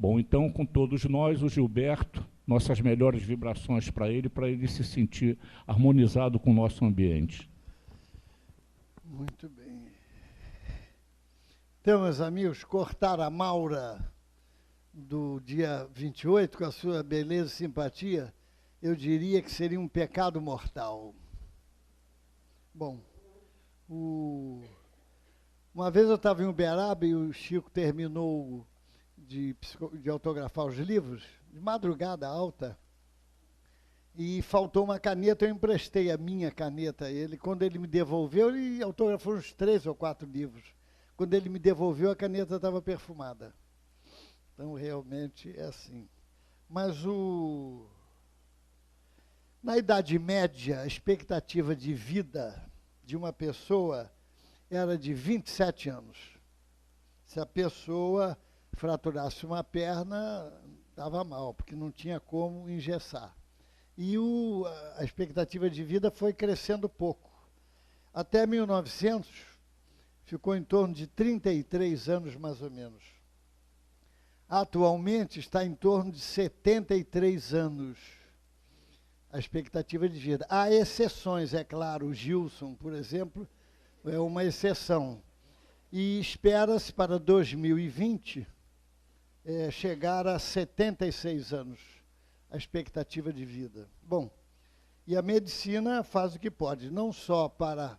Bom, então, com todos nós, o Gilberto, nossas melhores vibrações para ele se sentir harmonizado com o nosso ambiente. Muito bem. Então, meus amigos, cortar a Maura do dia 28, com a sua beleza e simpatia, eu diria que seria um pecado mortal. Bom, uma vez eu estava em Uberaba e o Chico terminou de autografar os livros, de madrugada alta, e faltou uma caneta, eu emprestei a minha caneta a ele. Quando ele me devolveu, ele autografou uns 3 ou 4 livros. Quando ele me devolveu, a caneta estava perfumada. Então, realmente, é assim. Mas na Idade Média, a expectativa de vida de uma pessoa era de 27 anos. Se a pessoa fraturasse uma perna, estava mal, porque não tinha como engessar. E a expectativa de vida foi crescendo pouco. Até 1900, ficou em torno de 33 anos, mais ou menos. Atualmente está em torno de 73 anos a expectativa de vida. Há exceções, é claro, o Gilson, por exemplo, é uma exceção. E espera-se para 2020 chegar a 76 anos a expectativa de vida. Bom, e a medicina faz o que pode, não só para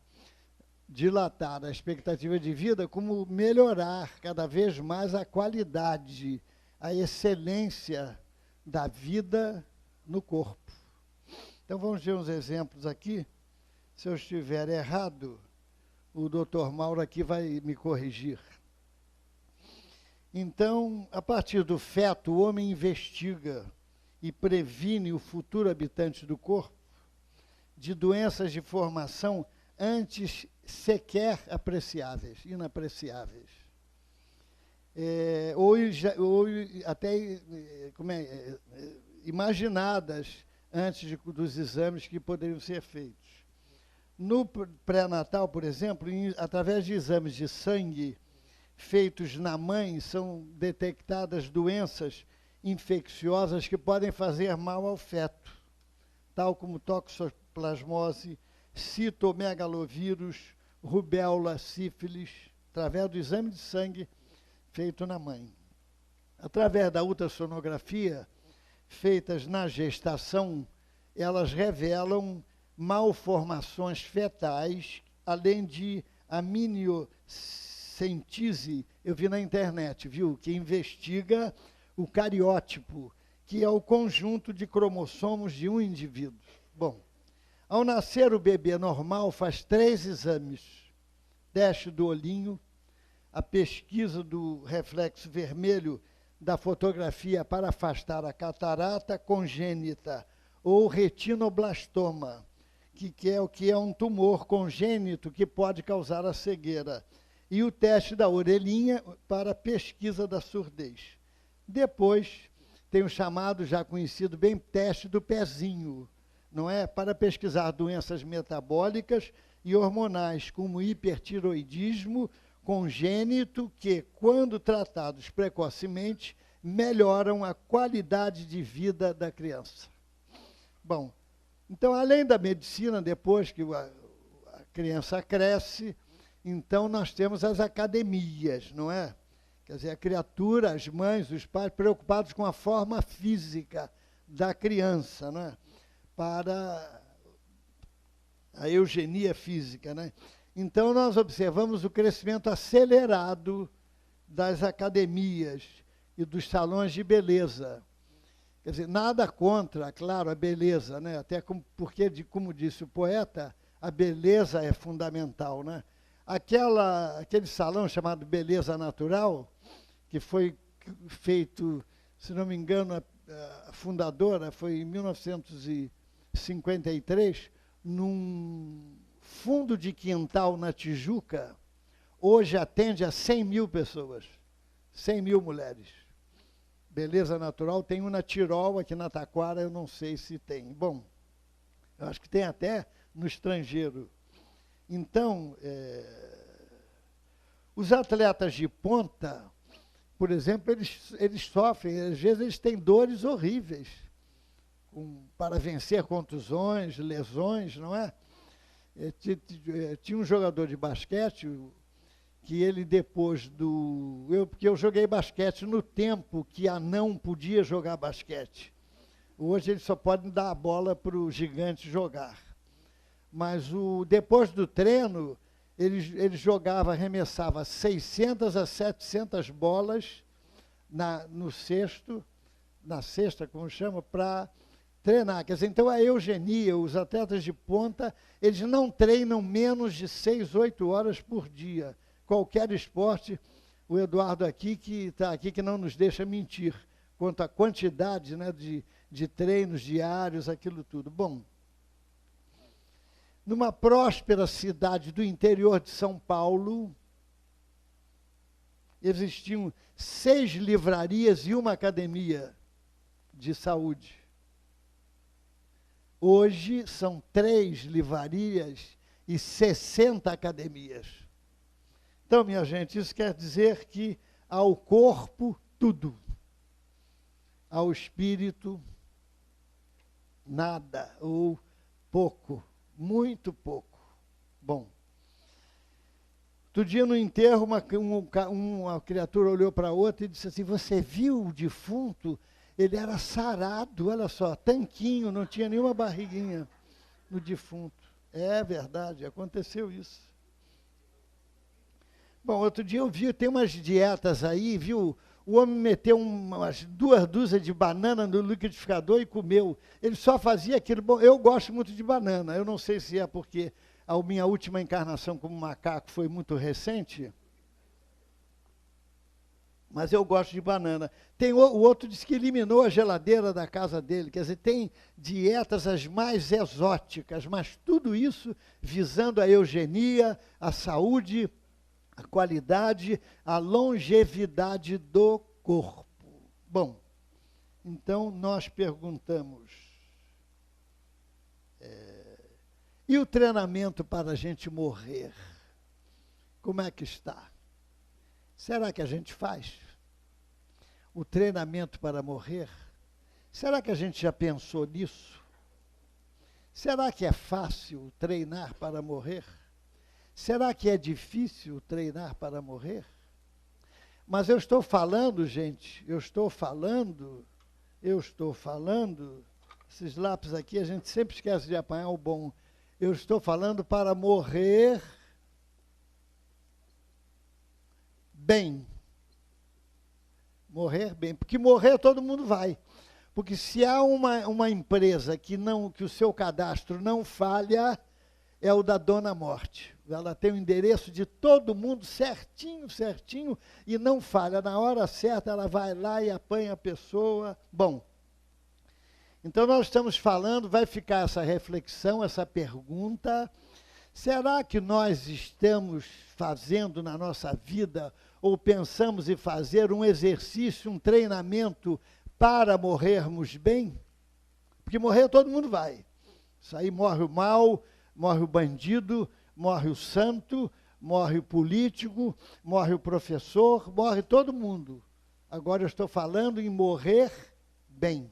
dilatar a expectativa de vida, como melhorar cada vez mais a qualidade, a excelência da vida no corpo. Então, vamos ver uns exemplos aqui. Se eu estiver errado, o Dr. Mauro aqui vai me corrigir. Então, a partir do feto, o homem investiga e previne o futuro habitante do corpo de doenças de formação antes sequer inapreciáveis. Ou até imaginadas antes dos exames que poderiam ser feitos. No pré-natal, por exemplo, através de exames de sangue feitos na mãe, são detectadas doenças infecciosas que podem fazer mal ao feto, tal como toxoplasmose, citomegalovírus, rubéola, sífilis, através do exame de sangue feito na mãe. Através da ultrassonografia, feitas na gestação, elas revelam malformações fetais, além de amniocentise, eu vi na internet, viu, que investiga o cariótipo, que é o conjunto de cromossomos de um indivíduo. Bom, ao nascer o bebê normal faz 3 exames: teste do olhinho, a pesquisa do reflexo vermelho da fotografia para afastar a catarata congênita ou retinoblastoma, que é um tumor congênito que pode causar a cegueira, e o teste da orelhinha para pesquisa da surdez. Depois tem o chamado, já conhecido bem, teste do pezinho, não é? Para pesquisar doenças metabólicas e hormonais, como hipertiroidismo congênito, que, quando tratados precocemente, melhoram a qualidade de vida da criança. Bom, então, além da medicina, depois que a criança cresce, então nós temos as academias, não é? Quer dizer, a criatura, as mães, os pais, preocupados com a forma física da criança, não é? Para a eugenia física, né? Então, nós observamos o crescimento acelerado das academias e dos salões de beleza. Quer dizer, nada contra, claro, a beleza, né? Até porque, como disse o poeta, a beleza é fundamental, né? Aquele salão chamado Beleza Natural, que foi feito, se não me engano, a fundadora foi em 1953, num fundo de quintal na Tijuca, hoje atende a 100 mil pessoas, 100 mil mulheres. Beleza Natural, tem um na Tirol, aqui na Taquara, eu não sei se tem. Bom, eu acho que tem até no estrangeiro. Então, os atletas de ponta, por exemplo, eles sofrem, às vezes eles têm dores horríveis para vencer contusões, lesões, não é? Tinha um jogador de basquete que ele depois porque eu joguei basquete no tempo que anão podia jogar basquete. Hoje eles só podem dar a bola para o gigante jogar. Mas depois do treino, ele jogava, arremessava 600 a 700 bolas no cesto, na cesta, como chama, para treinar. Quer dizer, então a eugenia, os atletas de ponta, eles não treinam menos de 6, 8 horas por dia. Qualquer esporte, o Eduardo aqui, que está aqui, que não nos deixa mentir, quanto à quantidade, né, de treinos diários, aquilo tudo. Bom, numa próspera cidade do interior de São Paulo, existiam 6 livrarias e uma academia de saúde. Hoje são 3 livrarias e 60 academias. Então, minha gente, isso quer dizer que ao corpo, tudo. Ao espírito, nada, ou pouco, muito pouco. Bom, outro dia no enterro, uma criatura olhou para a outra e disse assim: você viu o defunto? Ele era sarado, olha só, tanquinho, não tinha nenhuma barriguinha no defunto. É verdade, aconteceu isso. Bom, outro dia eu vi, tem umas dietas aí, viu? O homem meteu umas 2 dúzias de banana no liquidificador e comeu. Ele só fazia aquilo. Bom, eu gosto muito de banana. Eu não sei se é porque a minha última encarnação como macaco foi muito recente, mas eu gosto de banana. O outro disse que eliminou a geladeira da casa dele. Quer dizer, tem dietas as mais exóticas, mas tudo isso visando a eugenia, a saúde, a qualidade, a longevidade do corpo. Bom, então nós perguntamos, e o treinamento para a gente morrer? Como é que está? Será que a gente faz o treinamento para morrer? Será que a gente já pensou nisso? Será que é fácil treinar para morrer? Será que é difícil treinar para morrer? Mas eu estou falando, gente, esses lápis aqui, a gente sempre esquece de apanhar o bom. Eu estou falando para morrer bem. Morrer bem, porque morrer todo mundo vai. Porque se há uma empresa que o seu cadastro não falha, é o da Dona Morte. Ela tem o endereço de todo mundo certinho, certinho, e não falha. Na hora certa, ela vai lá e apanha a pessoa. Bom, então nós estamos falando, vai ficar essa reflexão, essa pergunta: será que nós estamos fazendo na nossa vida, ou pensamos em fazer um exercício, um treinamento para morrermos bem? Porque morrer todo mundo vai. Isso aí morre o mal, morre o bandido, morre o santo, morre o político, morre o professor, morre todo mundo. Agora eu estou falando em morrer bem.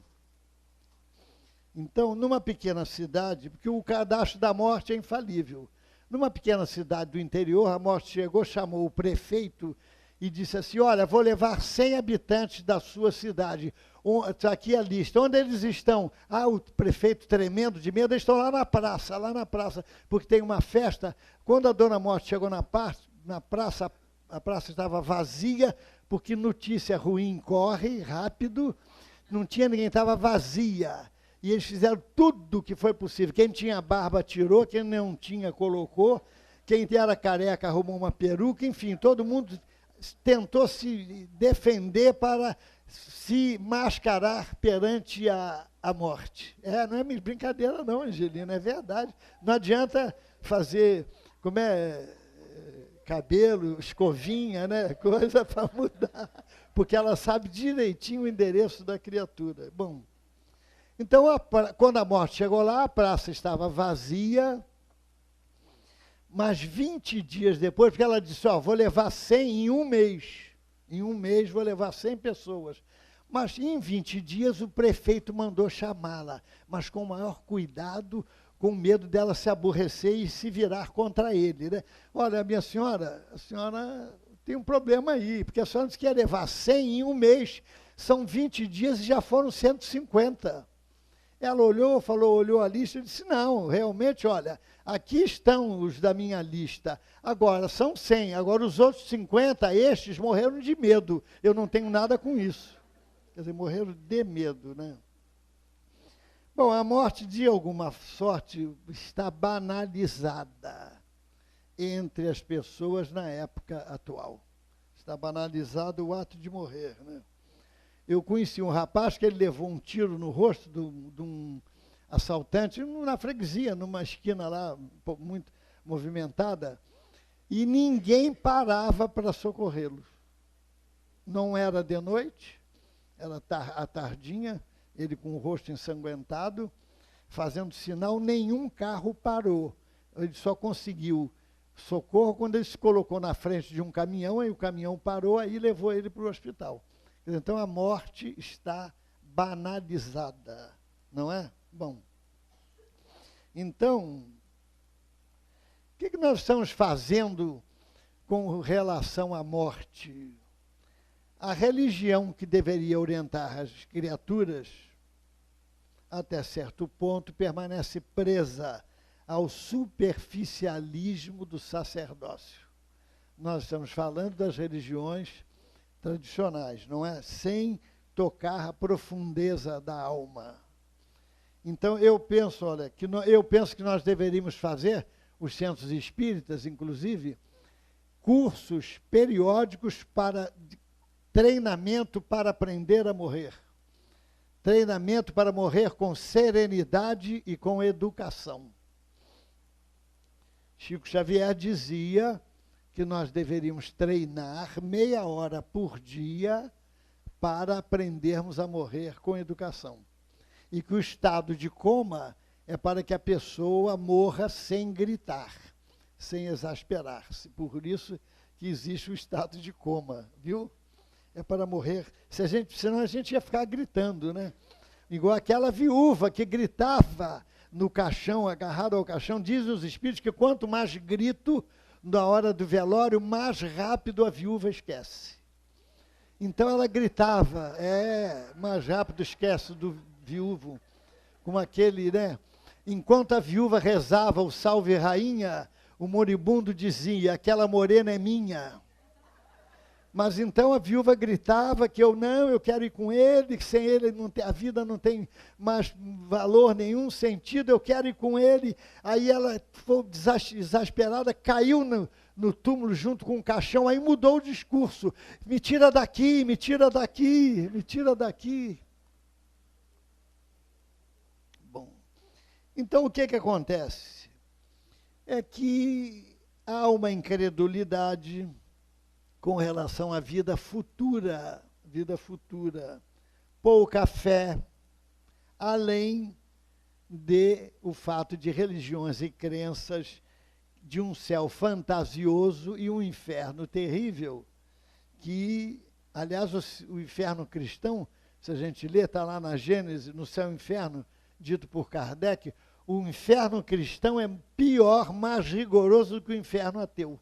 Então, numa pequena cidade, porque o cadastro da morte é infalível, numa pequena cidade do interior, a morte chegou, chamou o prefeito e disse assim: olha, vou levar 100 habitantes da sua cidade. Está aqui a lista. Onde eles estão? Ah, o prefeito tremendo de medo, eles estão lá na praça, porque tem uma festa. Quando a Dona Morte chegou na praça, a praça estava vazia, porque notícia ruim corre rápido, não tinha ninguém, estava vazia. E eles fizeram tudo o que foi possível. Quem tinha barba tirou, quem não tinha colocou, quem era careca arrumou uma peruca, enfim, todo mundo tentou se defender para se mascarar perante a morte. Não é brincadeira não, Angelina, é verdade. Não adianta fazer, cabelo, escovinha, né, coisa para mudar, porque ela sabe direitinho o endereço da criatura. Bom, então, quando a morte chegou lá, a praça estava vazia, mas 20 dias depois, porque ela disse: vou levar 100 em um mês. Em um mês vou levar 100 pessoas. Mas em 20 dias o prefeito mandou chamá-la, mas com o maior cuidado, com medo dela se aborrecer e se virar contra ele, né? Olha, minha senhora, a senhora tem um problema aí, porque a senhora disse que ia levar 100 em um mês, são 20 dias e já foram 150. Ela olhou a lista e disse, não, realmente, olha, aqui estão os da minha lista, agora são 100, agora os outros 50, estes morreram de medo, eu não tenho nada com isso. Quer dizer, morreram de medo, né? Bom, a morte, de alguma sorte, está banalizada entre as pessoas na época atual. Está banalizado o ato de morrer, né? Eu conheci um rapaz que ele levou um tiro no rosto de um assaltante na freguesia, numa esquina lá, muito movimentada, e ninguém parava para socorrê-lo. Não era de noite, era à tardinha, ele com o rosto ensanguentado, fazendo sinal, nenhum carro parou. Ele só conseguiu socorro quando ele se colocou na frente de um caminhão, aí o caminhão parou, aí levou ele para o hospital. Então a morte está banalizada, não é? Bom, então, o que nós estamos fazendo com relação à morte? A religião que deveria orientar as criaturas, até certo ponto, permanece presa ao superficialismo do sacerdócio. Nós estamos falando das religiões tradicionais, não é? Sem tocar a profundeza da alma. Então, eu penso, olha, eu penso que nós deveríamos fazer, os centros espíritas, inclusive, cursos periódicos para treinamento para aprender a morrer. Treinamento para morrer com serenidade e com educação. Chico Xavier dizia que nós deveríamos treinar meia hora por dia para aprendermos a morrer com educação. E que o estado de coma é para que a pessoa morra sem gritar, sem exasperar-se. Por isso que existe o estado de coma, viu? É para morrer, senão a gente ia ficar gritando, né? Igual aquela viúva que gritava no caixão, agarrada ao caixão. Dizem os espíritos que quanto mais grito na hora do velório, mais rápido a viúva esquece. Então ela gritava, mais rápido esquece do viúvo, como aquele, né? Enquanto a viúva rezava o Salve Rainha, o moribundo dizia, aquela morena é minha. Mas então a viúva gritava que eu quero ir com ele, que sem ele a vida não tem mais valor nenhum, sentido, eu quero ir com ele. Aí ela foi exasperada, caiu no túmulo junto com o caixão, aí mudou o discurso. Me tira daqui, me tira daqui, me tira daqui. Bom, então o que acontece? É que há uma incredulidade com relação à vida futura, pouca fé, além de o fato de religiões e crenças de um céu fantasioso e um inferno terrível, que, aliás, o inferno cristão, se a gente lê, está lá na Gênesis, no céu e inferno, dito por Kardec, o inferno cristão é pior, mais rigoroso do que o inferno ateu.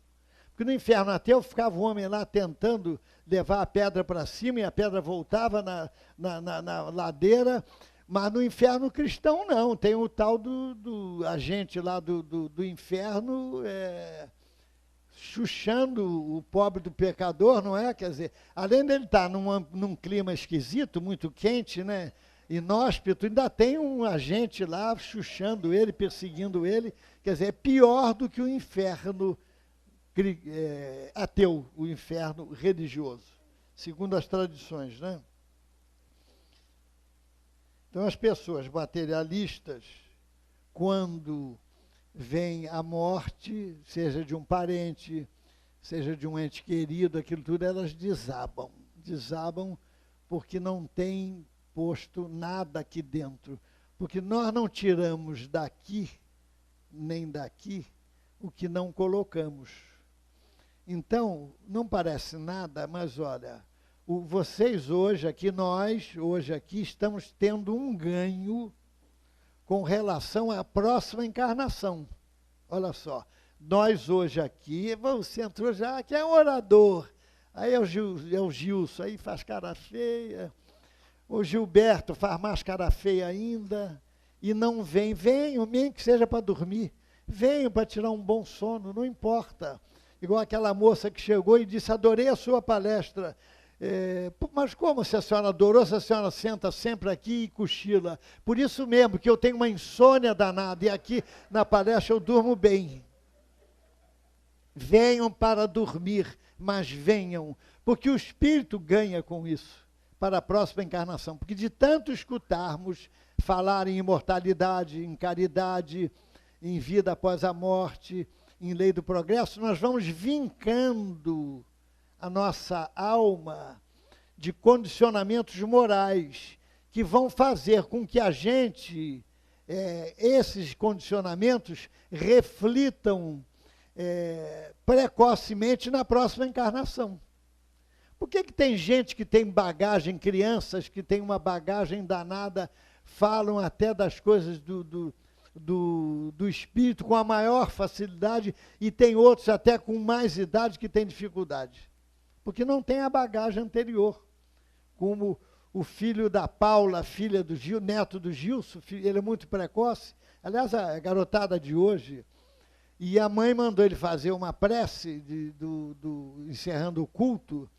Porque no inferno ateu ficava o homem lá tentando levar a pedra para cima e a pedra voltava na ladeira, mas no inferno cristão não, tem o tal do agente lá do inferno chuchando o pobre do pecador, não é? Quer dizer, além dele estar num clima esquisito, muito quente, né? Inóspito, ainda tem um agente lá chuchando ele, perseguindo ele, quer dizer, é pior do que o inferno ateu, o inferno religioso, segundo as tradições, né? Então, as pessoas materialistas, quando vem a morte, seja de um parente, seja de um ente querido, aquilo tudo, elas desabam porque não tem posto nada aqui dentro, porque nós não tiramos daqui, nem daqui, o que não colocamos. Então, não parece nada, mas olha, vocês hoje aqui, nós hoje aqui, estamos tendo um ganho com relação à próxima encarnação. Olha só, nós hoje aqui, você entrou já, que é um orador, aí é o Gilson, aí faz cara feia, o Gilberto faz mais cara feia ainda, e não vem, venham, nem que seja para dormir, venham para tirar um bom sono, não importa. Igual aquela moça que chegou e disse, adorei a sua palestra. Mas como se a senhora adorou, se a senhora senta sempre aqui e cochila? Por isso mesmo, que eu tenho uma insônia danada, e aqui na palestra eu durmo bem. Venham para dormir, mas venham, porque o espírito ganha com isso, para a próxima encarnação. Porque de tanto escutarmos falar em imortalidade, em caridade, em vida após a morte, em lei do progresso, nós vamos vincando a nossa alma de condicionamentos morais que vão fazer com que a gente, esses condicionamentos, reflitam precocemente na próxima encarnação. Por que tem gente que tem bagagem, crianças que têm uma bagagem danada, falam até das coisas do espírito com a maior facilidade, e tem outros até com mais idade que têm dificuldade? Porque não tem a bagagem anterior. Como o filho da Paula, filha do Gil, neto do Gilson, ele é muito precoce, aliás, a garotada de hoje, e a mãe mandou ele fazer uma prece, encerrando o culto,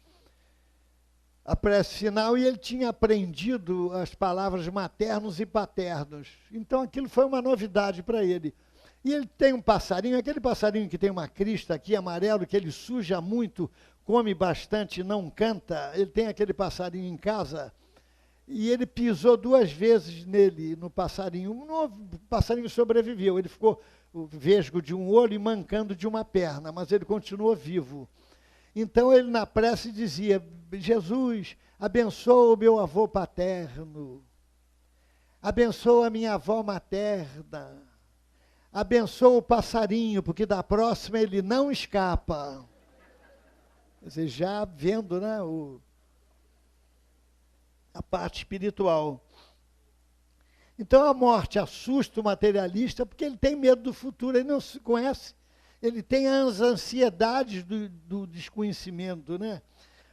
a prece final, e ele tinha aprendido as palavras maternos e paternos. Então aquilo foi uma novidade para ele. E ele tem um passarinho, aquele passarinho que tem uma crista aqui, amarelo, que ele suja muito, come bastante, não canta. Ele tem aquele passarinho em casa, e ele pisou 2 vezes nele, no passarinho. O passarinho sobreviveu, ele ficou vesgo de um olho e mancando de uma perna, mas ele continuou vivo. Então ele na prece dizia, Jesus, abençoa o meu avô paterno, abençoa a minha avó materna, abençoa o passarinho, porque da próxima ele não escapa. Quer dizer, já vendo, né, a parte espiritual. Então a morte assusta o materialista porque ele tem medo do futuro, ele não se conhece, ele tem as ansiedades do desconhecimento, né?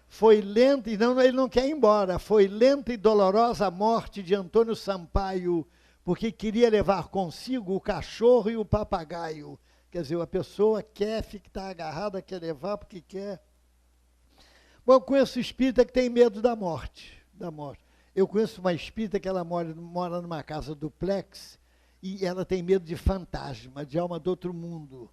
Foi lenta, e ele não quer ir embora, foi lenta e dolorosa a morte de Antônio Sampaio, porque queria levar consigo o cachorro e o papagaio. Quer dizer, a pessoa quer ficar agarrada, quer levar porque quer. Bom, eu conheço espírita que tem medo da morte. Eu conheço uma espírita que ela mora numa casa duplex, e ela tem medo de fantasma, de alma do outro mundo.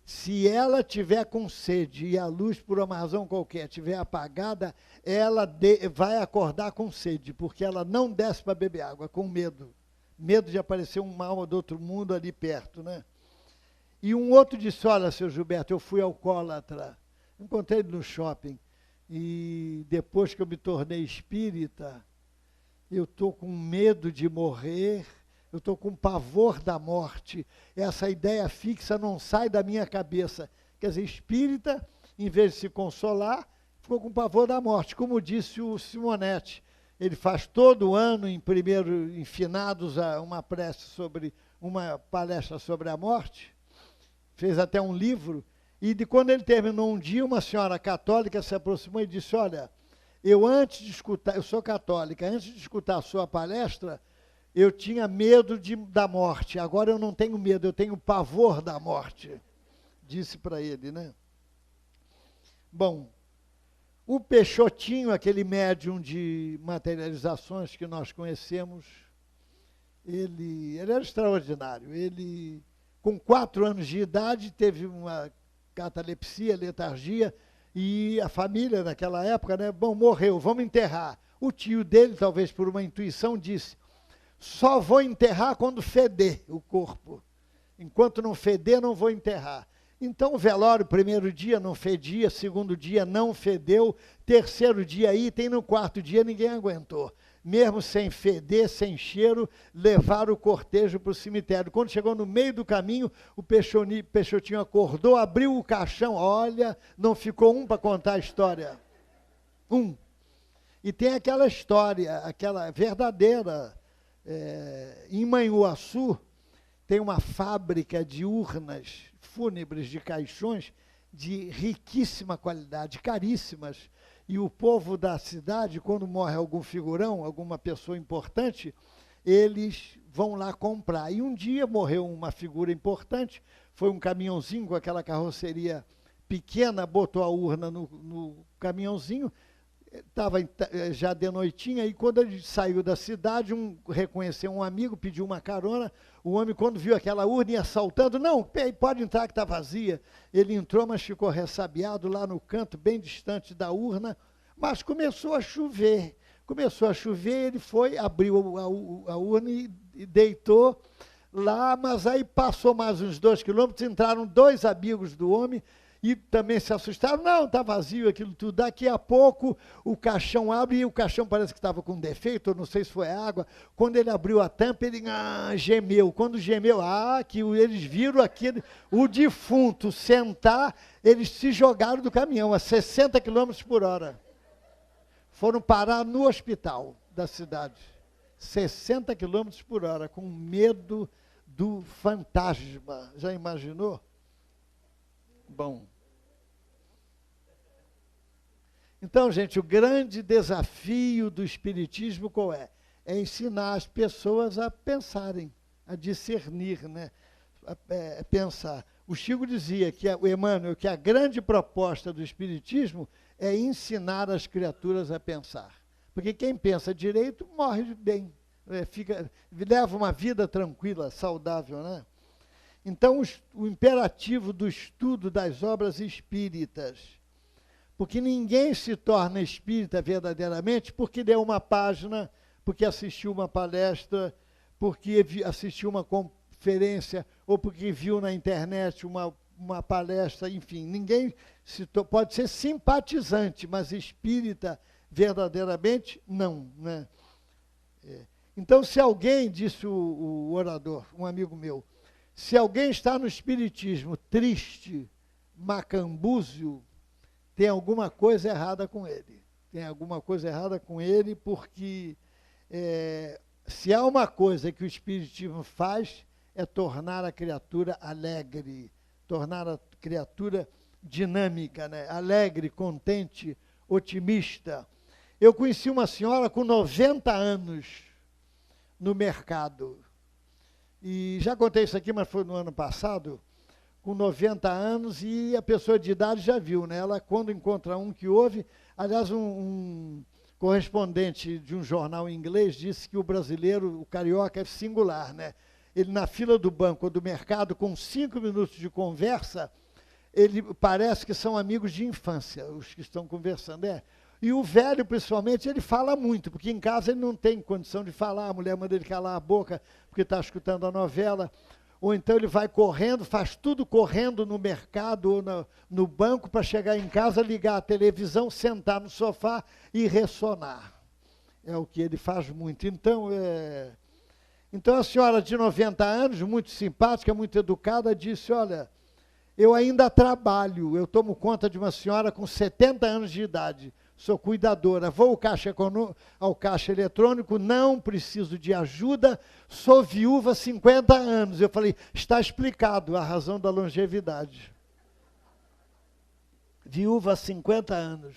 Se ela tiver com sede e a luz, por uma razão qualquer, tiver apagada, ela vai acordar com sede, porque ela não desce para beber água, com medo. Medo de aparecer uma alma do outro mundo ali perto, né? E um outro disse, olha, seu Gilberto, eu fui alcoólatra, encontrei ele no shopping, e depois que eu me tornei espírita, eu estou com medo de morrer, eu estou com pavor da morte, essa ideia fixa não sai da minha cabeça. Quer dizer, espírita, em vez de se consolar, ficou com pavor da morte, como disse o Simonetti. Ele faz todo ano, em finados, uma palestra sobre a morte, fez até um livro, e quando ele terminou um dia, uma senhora católica se aproximou e disse, olha, eu sou católica, antes de escutar a sua palestra, eu tinha medo da morte, agora eu não tenho medo, eu tenho pavor da morte, disse para ele, né? Bom, o Peixotinho, aquele médium de materializações que nós conhecemos, ele era extraordinário. Ele, com 4 anos de idade, teve uma catalepsia, letargia, e a família naquela época, né? Bom, morreu, vamos enterrar. O tio dele, talvez por uma intuição, disse, só vou enterrar quando feder o corpo. Enquanto não feder, não vou enterrar. Então o velório, 1º dia não fedia, 2º dia não fedeu, 3º dia item, no 4º dia ninguém aguentou. mesmo sem feder, sem cheiro, levaram o cortejo para o cemitério. Quando chegou no meio do caminho, o Peixotinho acordou, abriu o caixão. Olha, não ficou um para contar a história. Um. E tem aquela história, aquela verdadeira, em Manhuaçu, tem uma fábrica de urnas fúnebres, de caixões, de riquíssima qualidade, caríssimas. E o povo da cidade, quando morre algum figurão, alguma pessoa importante, eles vão lá comprar. E um dia morreu uma figura importante, foi um caminhãozinho com aquela carroceria pequena, botou a urna no caminhãozinho, estava já de noitinha, e quando ele saiu da cidade, reconheceu um amigo, pediu uma carona. O homem, quando viu aquela urna, ia saltando. Não, pode entrar que está vazia. Ele entrou, mas ficou ressabiado lá no canto, bem distante da urna. Mas começou a chover. Começou a chover, ele foi, abriu a urna e deitou lá, mas aí passou mais uns 2 quilômetros, entraram 2 amigos do homem, e também se assustaram. Não, está vazio aquilo tudo. Daqui a pouco o caixão abre, e o caixão parece que estava com defeito, eu não sei se foi água. Quando ele abriu a tampa, ele gemeu. Quando gemeu, que eles viram aquele, o defunto sentar, eles se jogaram do caminhão a 60 km por hora. Foram parar no hospital da cidade. 60 km por hora, com medo do fantasma. Já imaginou? Bom. Então, gente, o grande desafio do Espiritismo qual é? É ensinar as pessoas a pensarem, a discernir, né? A pensar. O Chico dizia, o Emmanuel, que a grande proposta do Espiritismo é ensinar as criaturas a pensar. Porque quem pensa direito morre bem, leva uma vida tranquila, saudável, né? Então, o imperativo do estudo das obras espíritas, porque ninguém se torna espírita verdadeiramente porque leu uma página, porque assistiu uma palestra, porque assistiu uma conferência, ou porque viu na internet uma palestra, enfim. Ninguém pode ser simpatizante, mas espírita verdadeiramente, não, né? Então, se alguém, disse o orador, um amigo meu, se alguém está no espiritismo triste, macambúzio, tem alguma coisa errada com ele. Tem alguma coisa errada com ele, porque se há uma coisa que o espiritismo faz, é tornar a criatura alegre, tornar a criatura dinâmica, né? Alegre, contente, otimista. Eu conheci uma senhora com 90 anos no mercado. E já contei isso aqui, mas foi no ano passado, com 90 anos, e a pessoa de idade já viu, né? Ela, quando encontra um que ouve, aliás, um correspondente de um jornal inglês disse que o brasileiro, o carioca, é singular, né? Ele, na fila do banco ou do mercado, com 5 minutos de conversa, ele parece que são amigos de infância, os que estão conversando. E o velho, principalmente, ele fala muito, porque em casa ele não tem condição de falar, a mulher manda ele calar a boca, porque está escutando a novela, ou então ele vai correndo, faz tudo correndo no mercado ou no banco para chegar em casa, ligar a televisão, sentar no sofá e ressonar. É o que ele faz muito. Então a senhora de 90 anos, muito simpática, muito educada, disse, olha, eu ainda trabalho, eu tomo conta de uma senhora com 70 anos de idade, sou cuidadora, vou ao caixa eletrônico, não preciso de ajuda, sou viúva há 50 anos. Eu falei, está explicado a razão da longevidade. Viúva há 50 anos.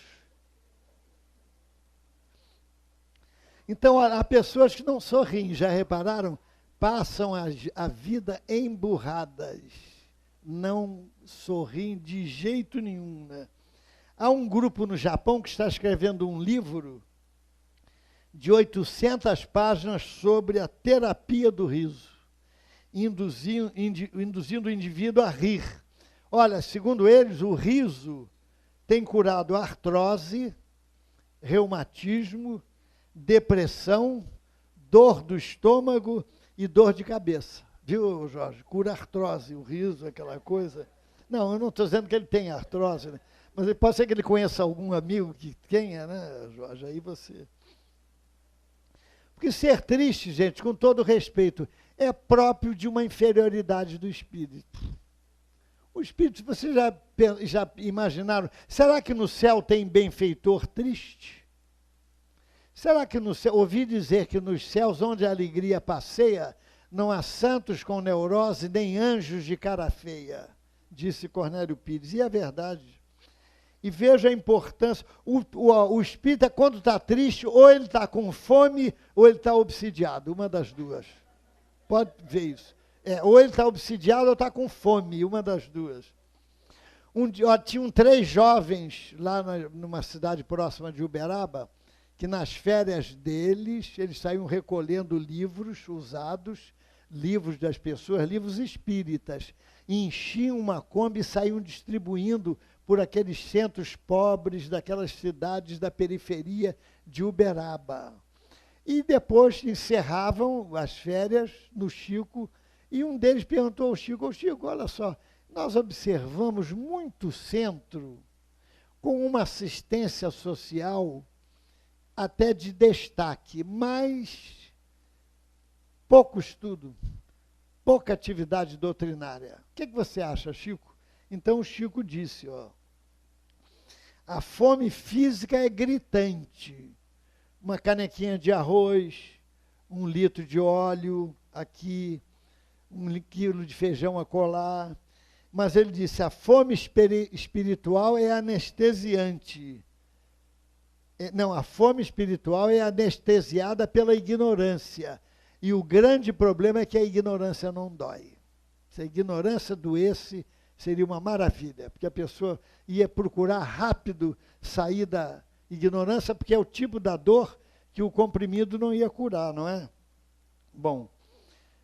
Então, há pessoas que não sorriem, já repararam? Passam a vida emburradas, não sorriem de jeito nenhum, né? Há um grupo no Japão que está escrevendo um livro de 800 páginas sobre a terapia do riso, induzindo o indivíduo a rir. Olha, segundo eles, o riso tem curado artrose, reumatismo, depressão, dor do estômago e dor de cabeça. Viu, Jorge? Cura artrose, o riso, aquela coisa. Não, eu não estou dizendo que ele tem artrose, né? Mas pode ser que ele conheça algum amigo que tenha, né, Jorge? Aí você... Porque ser triste, gente, com todo respeito, é próprio de uma inferioridade do espírito. O espírito, vocês já imaginaram, será que no céu tem benfeitor triste? Será que no céu, ouvi dizer que nos céus onde a alegria passeia, não há santos com neurose, nem anjos de cara feia, disse Cornélio Pires, e é verdade. E veja a importância, o espírita quando está triste, ou ele está com fome, ou ele está obsidiado, uma das duas. Pode ver isso. Ou ele está obsidiado ou está com fome, uma das duas. Tinham 3 jovens lá numa cidade próxima de Uberaba, que nas férias deles, eles saíam recolhendo livros usados, livros das pessoas, livros espíritas, e enchiam uma Kombi e saíam distribuindo por aqueles centros pobres daquelas cidades da periferia de Uberaba. E depois encerravam as férias no Chico, e um deles perguntou ao Chico, Chico, olha só, nós observamos muito centro com uma assistência social até de destaque, mas pouco estudo, pouca atividade doutrinária. O que você acha, Chico? Então o Chico disse, a fome física é gritante. Uma canequinha de arroz, 1 litro de óleo aqui, 1 quilo de feijão acolá. Mas ele disse, a fome espiritual é anestesiante. Não, a fome espiritual é anestesiada pela ignorância. E o grande problema é que a ignorância não dói. Se a ignorância doesse, seria uma maravilha, porque a pessoa ia procurar rápido sair da ignorância, porque é o tipo da dor que o comprimido não ia curar, não é? Bom,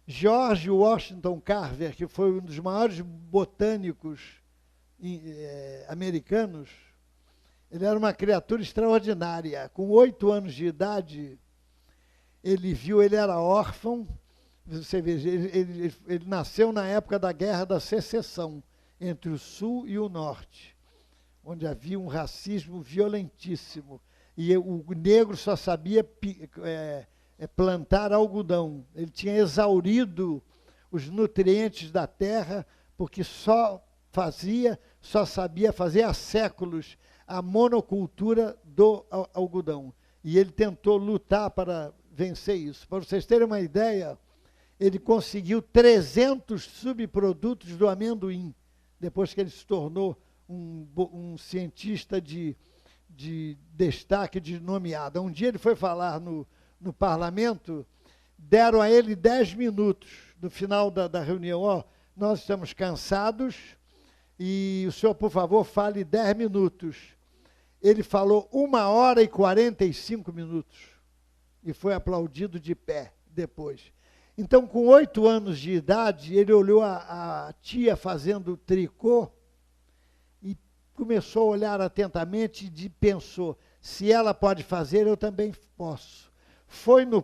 George Washington Carver, que foi um dos maiores botânicos americanos, ele era uma criatura extraordinária. Com 8 anos de idade, ele era órfão, você veja, ele nasceu na época da Guerra da Secessão, entre o Sul e o Norte, onde havia um racismo violentíssimo. E o negro só sabia plantar algodão. Ele tinha exaurido os nutrientes da terra, porque só sabia fazer há séculos a monocultura do algodão. E ele tentou lutar para vencer isso. Para vocês terem uma ideia, ele conseguiu 300 subprodutos do amendoim, depois que ele se tornou um cientista de destaque, de nomeada. Um dia ele foi falar no parlamento, deram a ele 10 minutos no final da reunião. Nós estamos cansados e o senhor, por favor, fale 10 minutos. Ele falou 1h e 45 minutos e foi aplaudido de pé depois. Então, com 8 anos de idade, ele olhou a tia fazendo tricô e começou a olhar atentamente e pensou, se ela pode fazer, eu também posso. Foi no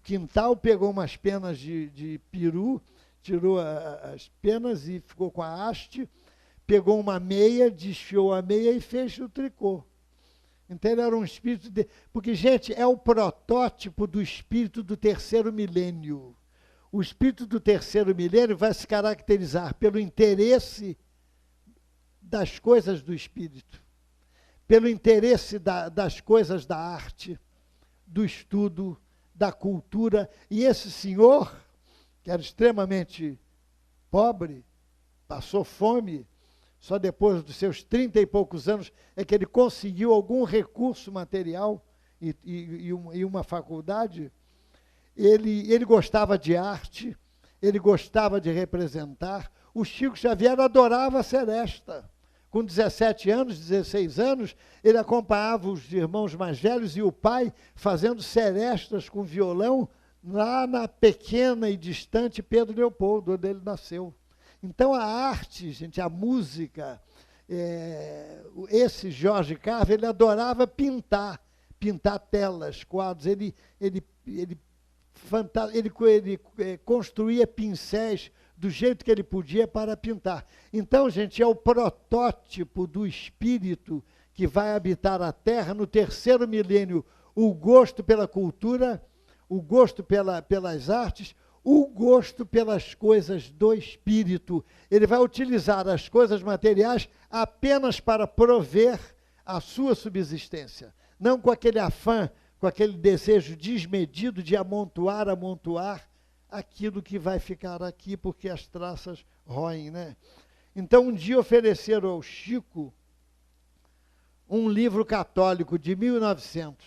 quintal, pegou umas penas de peru, tirou as penas e ficou com a haste, pegou uma meia, desfiou a meia e fez o tricô. Então ele era um espírito porque, gente, é o protótipo do espírito do 3º milênio. O espírito do 3º milênio vai se caracterizar pelo interesse das coisas do espírito, pelo interesse das coisas da arte, do estudo, da cultura. E esse senhor, que era extremamente pobre, passou fome, só depois dos seus 30 e poucos anos é que ele conseguiu algum recurso material e uma faculdade. Ele gostava de arte, ele gostava de representar. O Chico Xavier adorava a seresta. Com 17 anos, 16 anos, ele acompanhava os irmãos mais velhos e o pai fazendo serestas com violão lá na pequena e distante Pedro Leopoldo, onde ele nasceu. Então a arte, gente, a música, esse Jorge Carver, ele adorava pintar telas, quadros. Ele construía pincéis do jeito que ele podia para pintar. Então, gente, é o protótipo do espírito que vai habitar a Terra no 3º milênio. O gosto pela cultura, o gosto pelas artes, o gosto pelas coisas do espírito. Ele vai utilizar as coisas materiais apenas para prover a sua subsistência, não com aquele afã, com aquele desejo desmedido de amontoar aquilo que vai ficar aqui, porque as traças roem, né? Então, um dia ofereceram ao Chico um livro católico de 1900.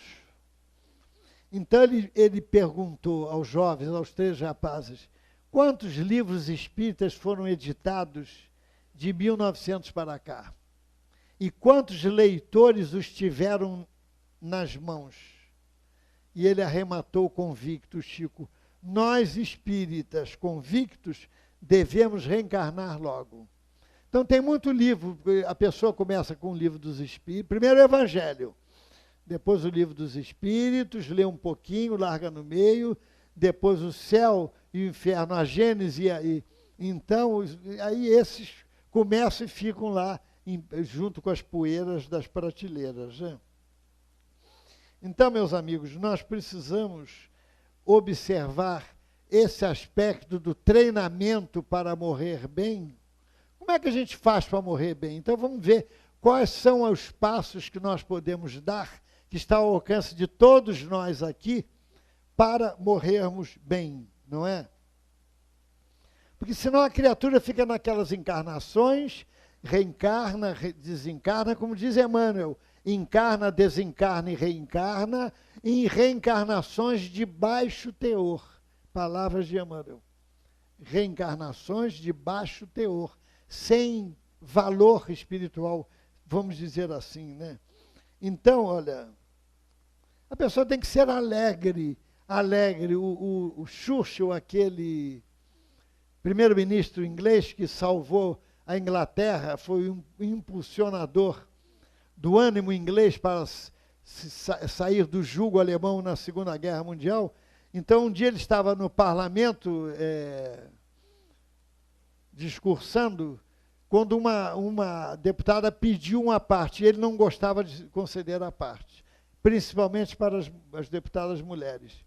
Então, ele perguntou aos jovens, aos 3 rapazes, quantos livros espíritas foram editados de 1900 para cá? E quantos leitores os tiveram nas mãos? E ele arrematou convicto, Chico, nós espíritas convictos devemos reencarnar logo. Então tem muito livro, a pessoa começa com o livro dos Espíritos, primeiro o Evangelho, depois o livro dos Espíritos, lê um pouquinho, larga no meio, depois o Céu e o Inferno, a Gênese, então aí esses começam e ficam lá, junto com as poeiras das prateleiras. Né? Então, meus amigos, nós precisamos observar esse aspecto do treinamento para morrer bem. Como é que a gente faz para morrer bem? Então vamos ver quais são os passos que nós podemos dar, que está ao alcance de todos nós aqui, para morrermos bem, não é? Porque senão a criatura fica naquelas encarnações, reencarna, desencarna, como diz Emmanuel, encarna, desencarna e reencarna, em reencarnações de baixo teor. Palavras de Emmanuel. Reencarnações de baixo teor, sem valor espiritual, vamos dizer assim, né? Então, olha, a pessoa tem que ser alegre. O Churchill, aquele primeiro-ministro inglês que salvou a Inglaterra, foi um impulsionador do ânimo inglês para sair do jugo alemão na Segunda Guerra Mundial. Então, um dia ele estava no parlamento discursando, quando uma deputada pediu uma parte, e ele não gostava de conceder a parte, principalmente para as deputadas mulheres.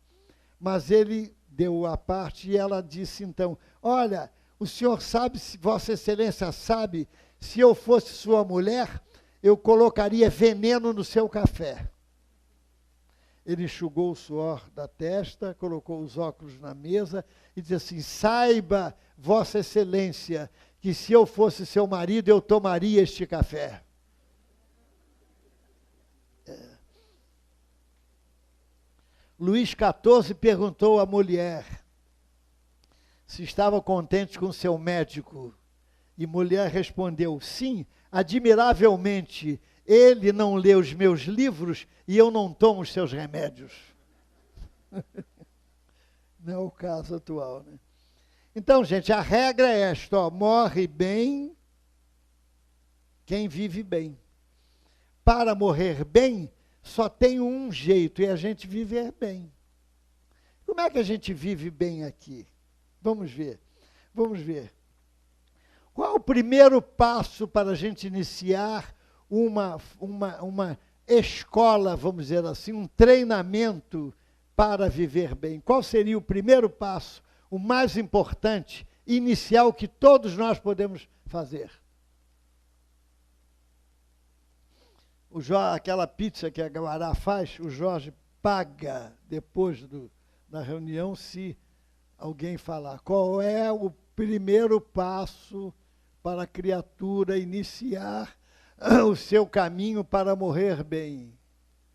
Mas ele deu a parte e ela disse então, olha, o senhor sabe, Vossa Excelência sabe, se eu fosse sua mulher, eu colocaria veneno no seu café. Ele enxugou o suor da testa, colocou os óculos na mesa e disse assim, saiba, Vossa Excelência, que se eu fosse seu marido, eu tomaria este café. Luís XIV perguntou à mulher se estava contente com seu médico. E mulher respondeu, sim, admiravelmente, ele não lê os meus livros e eu não tomo os seus remédios. Não é o caso atual, né? Então, gente, a regra é esta, ó, morre bem quem vive bem. Para morrer bem, só tem um jeito, é a gente viver bem. Como é que a gente vive bem aqui? Vamos ver. Qual o primeiro passo para a gente iniciar uma escola, vamos dizer assim, um treinamento para viver bem? Qual seria o primeiro passo, o mais importante, inicial, que todos nós podemos fazer? Aquela pizza que a Guará faz, o Jorge paga depois da reunião se alguém falar. Qual é o primeiro passo para a criatura iniciar o seu caminho para morrer bem?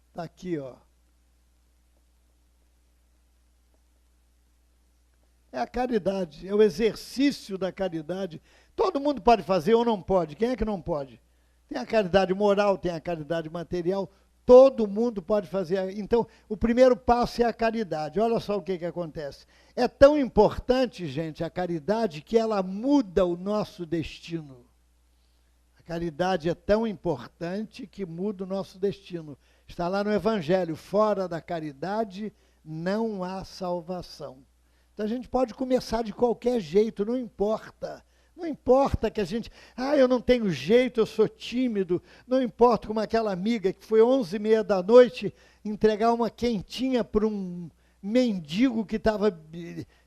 Está aqui, ó. É a caridade, é o exercício da caridade. Todo mundo pode fazer ou não pode? Quem é que não pode? Tem a caridade moral, tem a caridade material, todo mundo pode fazer. Então, o primeiro passo é a caridade. Olha só o que acontece. É tão importante, gente, a caridade, que ela muda o nosso destino. A caridade é tão importante que muda o nosso destino. Está lá no Evangelho, fora da caridade não há salvação. Então a gente pode começar de qualquer jeito, não importa. Não importa que a gente, eu não tenho jeito, eu sou tímido. Não importa como aquela amiga que foi 11h30 da noite entregar uma quentinha para um mendigo que estava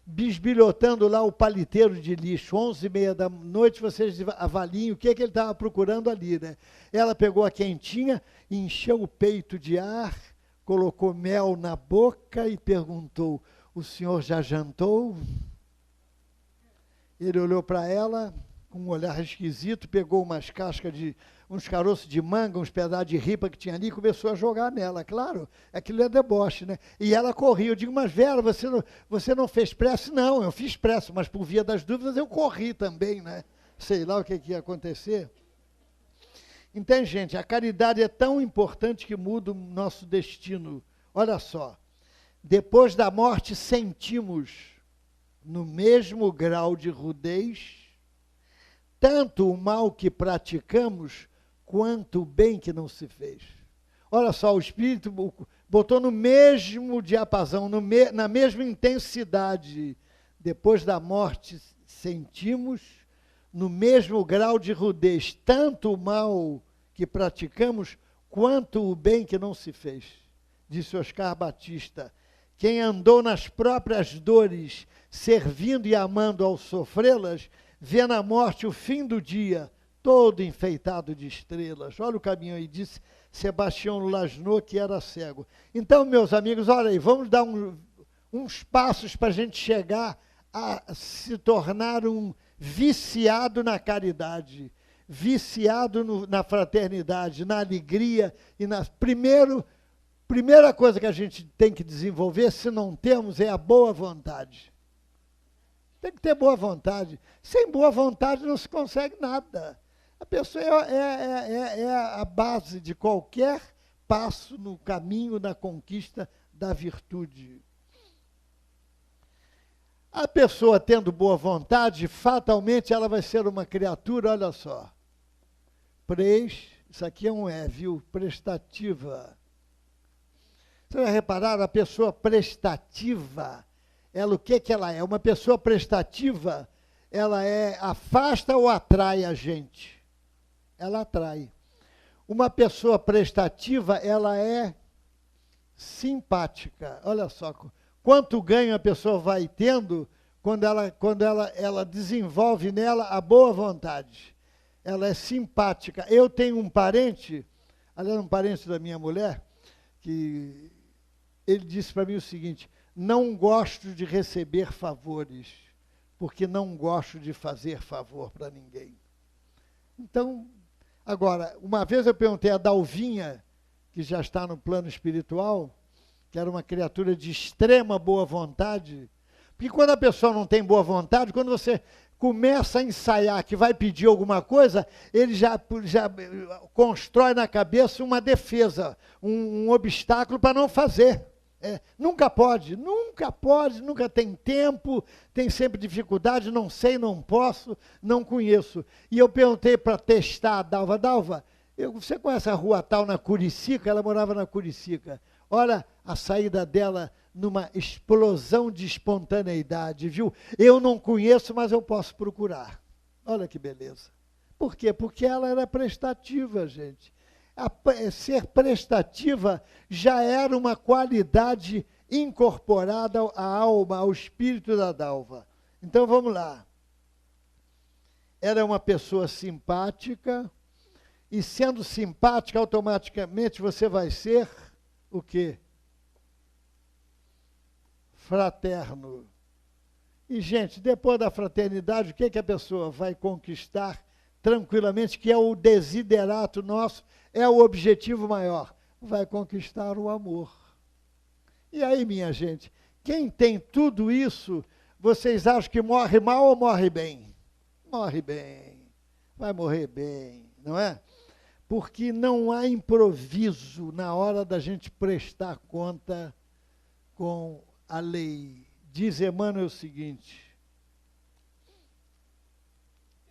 bisbilhotando lá o paliteiro de lixo, 11h30 da noite, vocês avaliem o que ele estava procurando ali, né? Ela pegou a quentinha, encheu o peito de ar, colocou mel na boca e perguntou, o senhor já jantou? Ele olhou para ela com um olhar esquisito, pegou umas cascas uns caroços de manga, uns pedaços de ripa que tinha ali e começou a jogar nela. Claro, aquilo é deboche, né? E ela corria. Eu digo, mas Vera, você não fez prece? Não, eu fiz prece, mas por via das dúvidas eu corri também, né? Sei lá o que ia acontecer. Então, gente, a caridade é tão importante que muda o nosso destino. Olha só, depois da morte sentimos no mesmo grau de rudez tanto o mal que praticamos quanto o bem que não se fez. Olha só, o Espírito botou no mesmo diapasão, na mesma intensidade. Depois da morte, sentimos no mesmo grau de rudez tanto o mal que praticamos quanto o bem que não se fez. Disse Oscar Batista. Quem andou nas próprias dores, servindo e amando ao sofrê-las, vê na morte o fim do dia, todo enfeitado de estrelas. Olha o caminho aí, disse Sebastião Lasno, que era cego. Então, meus amigos, olha aí, vamos dar uns passos para a gente chegar a se tornar um viciado na caridade, viciado na fraternidade, na alegria e primeira coisa que a gente tem que desenvolver, se não temos, é a boa vontade. Tem que ter boa vontade. Sem boa vontade não se consegue nada. A pessoa é a base de qualquer passo no caminho da conquista da virtude. A pessoa tendo boa vontade, fatalmente ela vai ser uma criatura, olha só. Isso aqui é um viu? Prestativa. Você vai reparar, a pessoa prestativa, ela, o que ela é? Uma pessoa prestativa, ela afasta ou atrai a gente? Ela atrai. Uma pessoa prestativa, ela é simpática. Olha só, quanto ganho a pessoa vai tendo quando ela desenvolve nela a boa vontade. Ela é simpática. Eu tenho um parente, aliás, um parente da minha mulher, que ele disse para mim o seguinte, não gosto de receber favores, porque não gosto de fazer favor para ninguém. Então, agora, uma vez eu perguntei a Dalvinha, que já está no plano espiritual, que era uma criatura de extrema boa vontade, porque quando a pessoa não tem boa vontade, quando você começa a ensaiar que vai pedir alguma coisa, ele já constrói na cabeça uma defesa, um obstáculo para não fazer. Nunca pode, nunca tem tempo, tem sempre dificuldade, não sei, não posso, não conheço. E eu perguntei para testar a Dalva, você conhece a rua tal na Curicica? Ela morava na Curicica. Olha a saída dela numa explosão de espontaneidade, viu? Eu não conheço, mas eu posso procurar. Olha que beleza. Por quê? Porque ela era prestativa, gente. Ser prestativa já era uma qualidade incorporada à alma, ao espírito da Dalva. Então, vamos lá. Era uma pessoa simpática, e sendo simpática, automaticamente você vai ser o quê? Fraterno. E, gente, depois da fraternidade, o que a pessoa vai conquistar tranquilamente, que é o desiderato nosso, é o objetivo maior? Vai conquistar o amor. E aí, minha gente, quem tem tudo isso, vocês acham que morre mal ou morre bem? Morre bem. Vai morrer bem, não é? Porque não há improviso na hora da gente prestar conta com a lei. Diz Emmanuel o seguinte,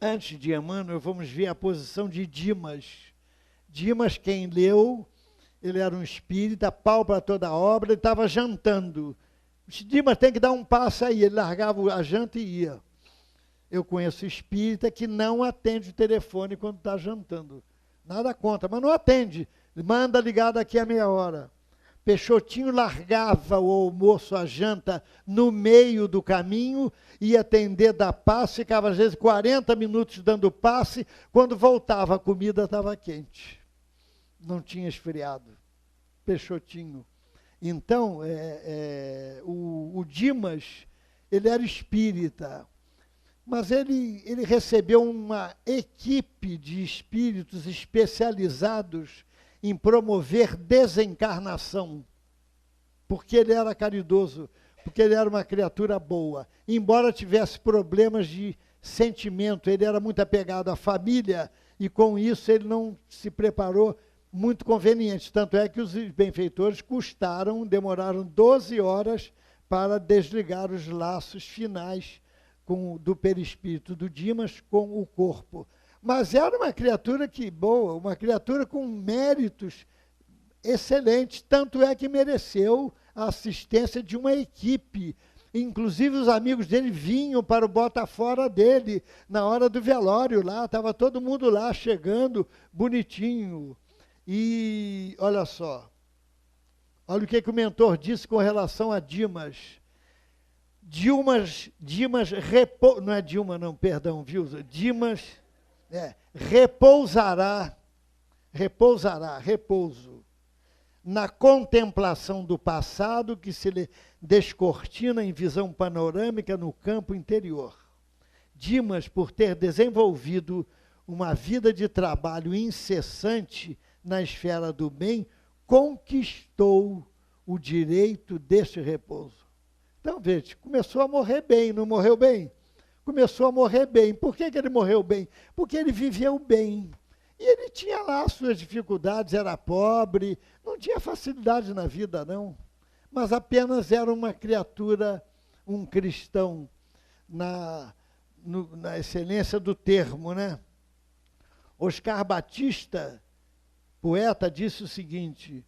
antes de Emmanuel, vamos ver a posição de Dimas. Dimas, quem leu, ele era um espírita, pau para toda a obra, ele estava jantando. Dimas tem que dar um passo aí, ele largava a janta e ia. Eu conheço espírita que não atende o telefone quando está jantando. Nada contra, mas não atende. Manda ligar daqui a meia hora. Peixotinho largava o almoço, a janta, no meio do caminho, ia atender dar passe, ficava às vezes 40 minutos dando passe, quando voltava a comida estava quente, não tinha esfriado. Peixotinho. Então, o Dimas, ele era espírita, mas ele recebeu uma equipe de espíritos especializados em promover desencarnação, porque ele era caridoso, porque ele era uma criatura boa. Embora tivesse problemas de sentimento, ele era muito apegado à família, e com isso ele não se preparou muito conveniente. Tanto é que os benfeitores demoraram 12 horas para desligar os laços finais do perispírito do Dimas com o corpo. Mas era uma criatura boa, uma criatura com méritos excelentes, tanto é que mereceu a assistência de uma equipe. Inclusive os amigos dele vinham para o bota-fora dele, na hora do velório lá, estava todo mundo lá chegando, bonitinho. E olha só, olha o que o mentor disse com relação a Dimas. Dimas não é Dilma não, perdão, viu? Dimas repousará, repouso, na contemplação do passado que se descortina em visão panorâmica no campo interior. Dimas, por ter desenvolvido uma vida de trabalho incessante na esfera do bem, conquistou o direito deste repouso. Então, veja, começou a morrer bem, não morreu bem? Começou a morrer bem. Por que ele morreu bem? Porque ele viveu bem. E ele tinha lá suas dificuldades, era pobre, não tinha facilidade na vida, não. Mas apenas era uma criatura, um cristão, na excelência do termo, né? Oscar Batista, poeta, disse o seguinte: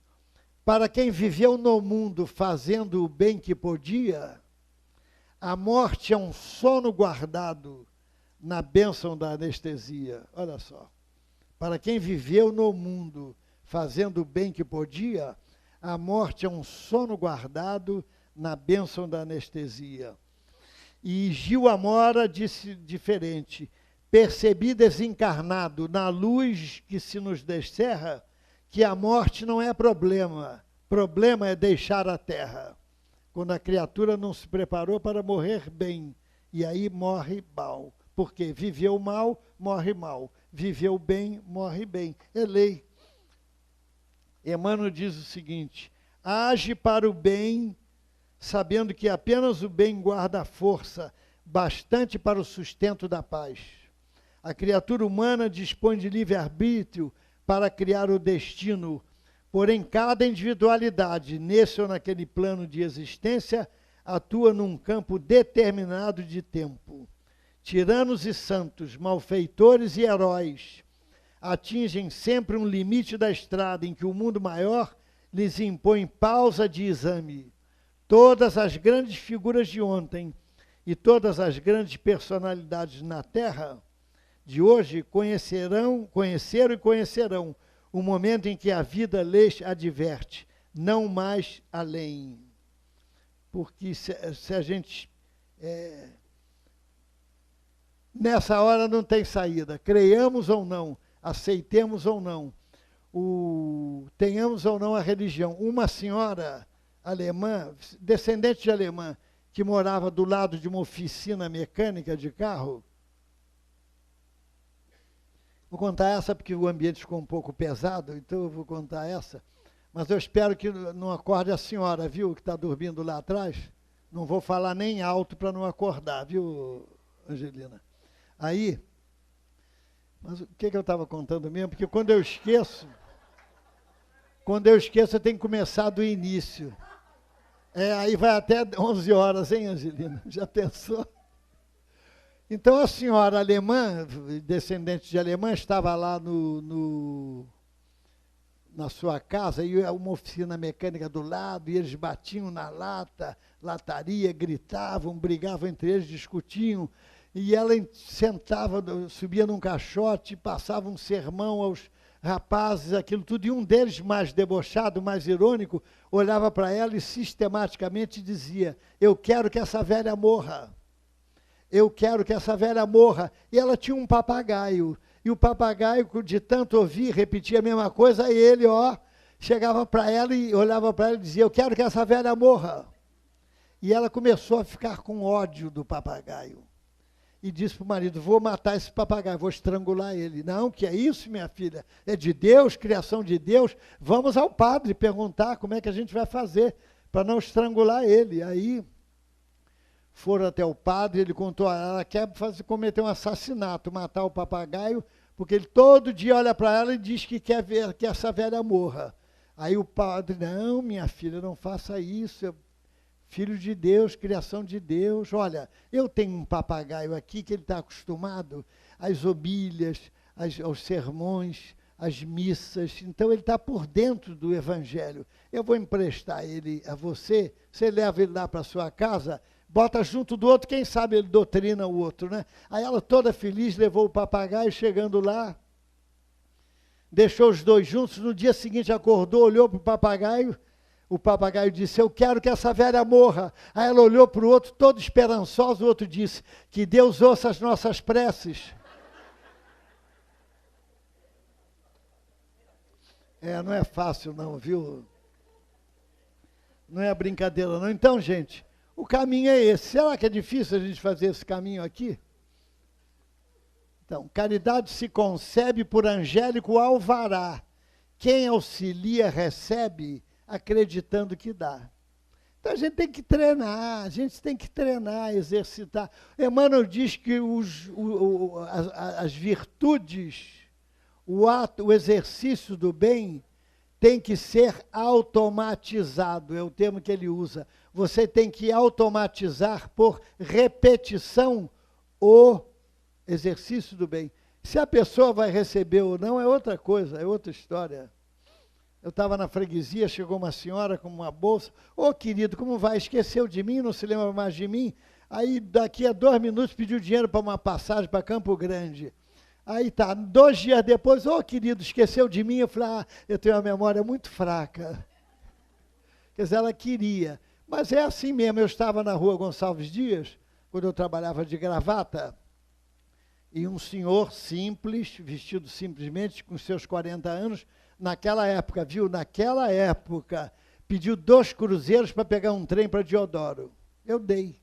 para quem viveu no mundo fazendo o bem que podia, a morte é um sono guardado na bênção da anestesia. Olha só. Para quem viveu no mundo fazendo o bem que podia, a morte é um sono guardado na bênção da anestesia. E Gil Amora disse diferente: percebi desencarnado na luz que se nos descerra, que a morte não é problema, problema é deixar a terra. Quando a criatura não se preparou para morrer bem, e aí morre mal. Porque viveu mal, morre mal. Viveu bem, morre bem. É lei. Emmanuel diz o seguinte: age para o bem, sabendo que apenas o bem guarda a força bastante para o sustento da paz. A criatura humana dispõe de livre-arbítrio para criar o destino, porém cada individualidade, nesse ou naquele plano de existência, atua num campo determinado de tempo. Tiranos e santos, malfeitores e heróis, atingem sempre um limite da estrada em que o mundo maior lhes impõe pausa de exame. Todas as grandes figuras de ontem e todas as grandes personalidades na Terra de hoje conheceram e conhecerão o momento em que a vida lhes adverte, não mais além. Porque se a gente... nessa hora não tem saída, creiamos ou não, aceitemos ou não, tenhamos ou não a religião. Uma senhora alemã, descendente de alemã, que morava do lado de uma oficina mecânica de carro. Vou contar essa porque o ambiente ficou um pouco pesado, então eu vou contar essa. Mas eu espero que não acorde a senhora, viu, que está dormindo lá atrás. Não vou falar nem alto para não acordar, viu, Angelina? Aí, mas o que eu estava contando mesmo? Porque quando eu esqueço, eu tenho que começar do início. Aí vai até 11 horas, hein, Angelina? Já pensou? Então a senhora alemã, descendente de alemã, estava lá na sua casa, e uma oficina mecânica do lado, e eles batiam na lataria, gritavam, brigavam entre eles, discutiam. E ela sentava, subia num caixote, passava um sermão aos rapazes, aquilo tudo, e um deles, mais debochado, mais irônico, olhava para ela e sistematicamente dizia: eu quero que essa velha morra. Eu quero que essa velha morra. E ela tinha um papagaio. E o papagaio, de tanto ouvir, repetia a mesma coisa, e ele, chegava para ela e olhava para ela e dizia: eu quero que essa velha morra. E ela começou a ficar com ódio do papagaio. E disse para o marido: vou matar esse papagaio, vou estrangular ele. Não, que é isso, minha filha? É de Deus, criação de Deus. Vamos ao padre perguntar como é que a gente vai fazer para não estrangular ele. Aí foram até o padre, ele contou: ela quer cometer um assassinato, matar o papagaio, porque ele todo dia olha para ela e diz que quer ver que essa velha morra. Aí o padre: não, minha filha, não faça isso, filho de Deus, criação de Deus. Olha, eu tenho um papagaio aqui que ele está acostumado às homilhas, aos sermões, às missas, então ele está por dentro do evangelho. Eu vou emprestar ele a você, você leva ele lá para a sua casa, bota junto do outro, quem sabe ele doutrina o outro, né? Aí ela, toda feliz, levou o papagaio, chegando lá, deixou os dois juntos. No dia seguinte acordou, olhou para o papagaio disse: eu quero que essa velha morra. Aí ela olhou para o outro, todo esperançoso, o outro disse: que Deus ouça as nossas preces. Não é fácil não, viu? Não é brincadeira não. Então, gente, o caminho é esse. Será que é difícil a gente fazer esse caminho aqui? Então, caridade se concebe por angélico alvará. Quem auxilia recebe, acreditando que dá. Então a gente tem que treinar, exercitar. Emmanuel diz que as virtudes, o exercício do bem tem que ser automatizado, é o termo que ele usa. Você tem que automatizar por repetição o exercício do bem. Se a pessoa vai receber ou não é outra coisa, é outra história. Eu estava na freguesia, chegou uma senhora com uma bolsa. Ô, querido, como vai? Esqueceu de mim, não se lembra mais de mim? Aí, daqui a 2 minutos, pediu dinheiro para uma passagem para Campo Grande. Aí tá, 2 dias depois: ô, querido, esqueceu de mim? Eu falei: eu tenho uma memória muito fraca. Quer dizer, ela queria. Mas é assim mesmo. Eu estava na rua Gonçalves Dias, quando eu trabalhava de gravata, e um senhor simples, vestido simplesmente, com seus 40 anos, naquela época, pediu 2 cruzeiros para pegar um trem para Deodoro. Eu dei.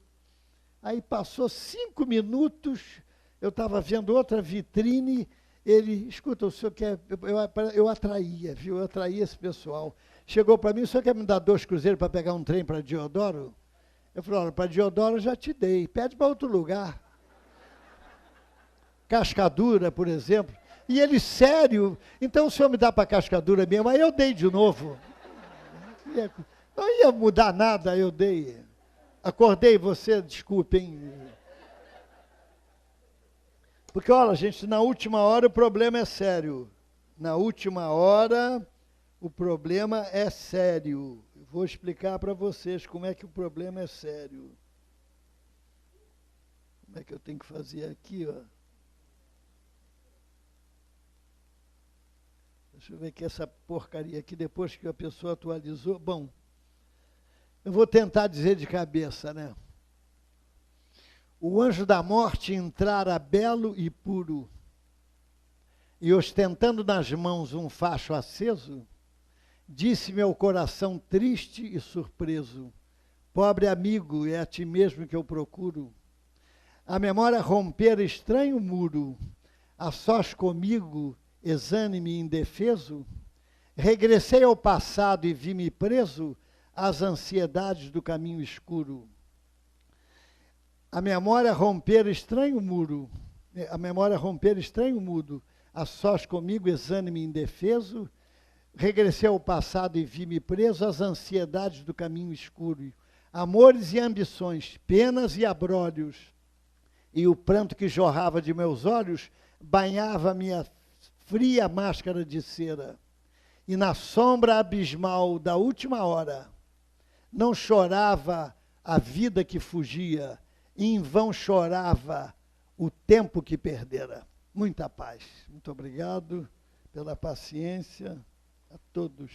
Aí passou 5 minutos, eu estava vendo outra vitrine, ele: escuta, o senhor quer... Eu atraía, viu? Eu atraía esse pessoal. Chegou para mim: o senhor quer me dar 2 cruzeiros para pegar um trem para Deodoro? Eu falei: olha, para Deodoro eu já te dei, pede para outro lugar. Cascadura, por exemplo. E ele: sério? Então o senhor me dá para Cascadura mesmo? Aí eu dei de novo. Não ia mudar nada, eu dei. Acordei você, desculpem. Porque, olha, gente, na última hora o problema é sério. Na última hora o problema é sério. Eu vou explicar para vocês como é que o problema é sério. Como é que eu tenho que fazer aqui, ó? Deixa eu ver que essa porcaria aqui, depois que a pessoa atualizou. Bom, eu vou tentar dizer de cabeça, né? O anjo da morte entrara belo e puro, e ostentando nas mãos um facho aceso, disse-me ao coração triste e surpreso: pobre amigo, é a ti mesmo que eu procuro. A memória romper estranho muro, a sós comigo, exânime e indefeso, regressei ao passado e vi-me preso às ansiedades do caminho escuro. A memória romper estranho mudo, a sós comigo, exânime e indefeso, regressei ao passado e vi-me preso às ansiedades do caminho escuro. Amores e ambições, penas e abrólios, e o pranto que jorrava de meus olhos banhava minha fria máscara de cera. E na sombra abismal da última hora, não chorava a vida que fugia, e em vão chorava o tempo que perdera. Muita paz. Muito obrigado pela paciência a todos.